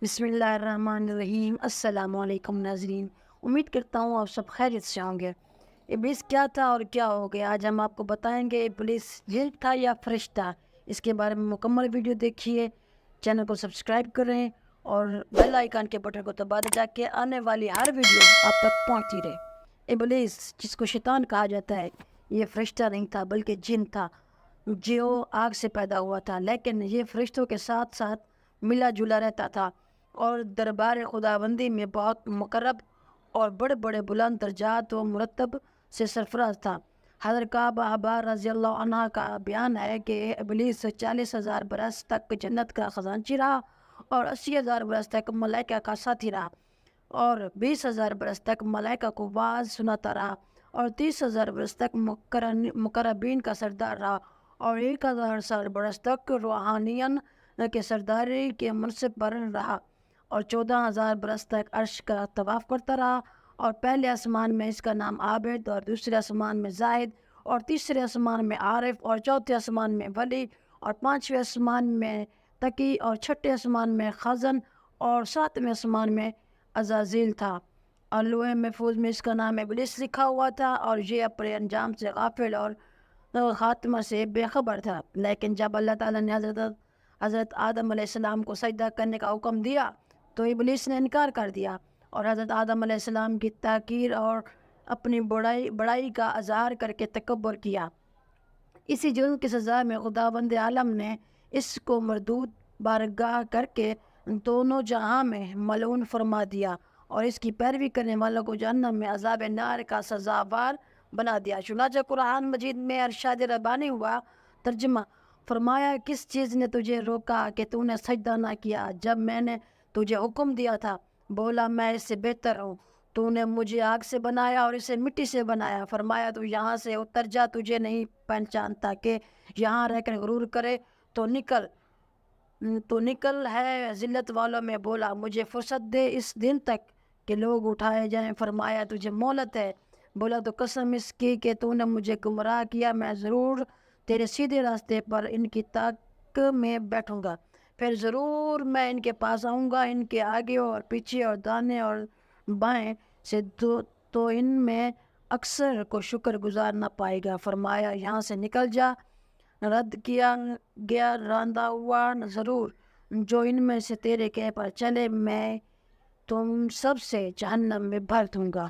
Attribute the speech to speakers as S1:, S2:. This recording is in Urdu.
S1: بسم اللہ الرحمن الرحیم۔ السلام علیکم ناظرین، امید کرتا ہوں آپ سب خیریت سے ہوں گے۔ ابلیس کیا تھا اور کیا ہو گیا، آج ہم آپ کو بتائیں گے ابلیس جن تھا یا فرشتہ۔ اس کے بارے میں مکمل ویڈیو دیکھیے، چینل کو سبسکرائب کریں اور بیل آئیکن کے بٹن کو دبا دیں تاکہ آنے والی ہر ویڈیو آپ تک پہنچتی رہے۔ ابلیس جس کو شیطان کہا جاتا ہے، یہ فرشتہ نہیں تھا بلکہ جن تھا جو آگ سے پیدا ہوا تھا، لیکن یہ فرشتوں کے ساتھ ساتھ ملا جلا رہتا تھا اور دربار خداوندی میں بہت مقرب اور بڑے بڑے بلند درجات و مرتب سے سرفراز تھا۔ حضرت کعب احبار رضی اللہ عنہ کا بیان ہے کہ ابلیس 40,000 برس تک جنت کا خزانچی رہا اور 80,000 برس تک ملائکہ کا ساتھی رہا اور 20,000 برس تک ملائکہ کو واعظ سناتا رہا اور 30,000 برس تک مقربین کا سردار رہا اور 1,000 برس تک روحانیان کے سرداری کے منصب پر رہا اور 14,000 برس تک عرش کا طواف کرتا رہا اور پہلے آسمان میں اس کا نام عابد اور دوسرے آسمان میں زاہد اور تیسرے آسمان میں عارف اور چوتھے آسمان میں ولی اور پانچویں آسمان میں تقی اور چھٹے آسمان میں خزن اور ساتویں آسمان میں عزازیل تھا۔ اور لوح محفوظ میں اس کا نام ابلیس لکھا ہوا تھا اور یہ اپنے انجام سے غافل اور خاتمہ سے بے خبر تھا۔ لیکن جب اللہ تعالیٰ نے حضرت آدم علیہ السلام کو سجدہ کرنے کا حکم دیا تو ابلیس نے انکار کر دیا اور حضرت آدم علیہ السلام کی تحقیر اور اپنی بڑائی کا اظہار کر کے تکبر کیا۔ اسی جرم کی سزا میں خداوند عالم نے اس کو مردود بارگاہ کر کے دونوں جہاں میں ملعون فرما دیا اور اس کی پیروی کرنے والوں کو جہنم میں عذاب نار کا سزاوار بنا دیا۔ چنانچہ قرآن مجید میں ارشاد ربانی ہوا، ترجمہ فرمایا، کس چیز نے تجھے روکا کہ تو نے سجدہ نہ کیا جب میں نے تجھے حکم دیا تھا؟ بولا، میں اس سے بہتر ہوں، تو نے مجھے آگ سے بنایا اور اسے مٹی سے بنایا۔ فرمایا، تو یہاں سے اتر جا، تجھے نہیں پہچانتا کہ یہاں رہ کر غرور کرے تو نکل ہے ذلت والوں میں۔ بولا، مجھے فرصت دے اس دن تک کہ لوگ اٹھائے جائیں۔ فرمایا، تجھے مہلت ہے۔ بولا، تو قسم اس کی کہ تو نے مجھے گمراہ کیا، میں ضرور تیرے سیدھے راستے پر ان کی تاک میں بیٹھوں گا، پھر ضرور میں ان کے پاس آؤں گا، ان کے آگے اور پیچھے اور دانے اور بائیں سے تو ان میں اکثر کو شکر گزار نہ پائے گا۔ فرمایا، یہاں سے نکل جا، رد کیا گیا راندہ ہوا ضرور جو ان میں سے تیرے کہے پر چلے، میں تم سب سے جہنم میں بھر دوں گا۔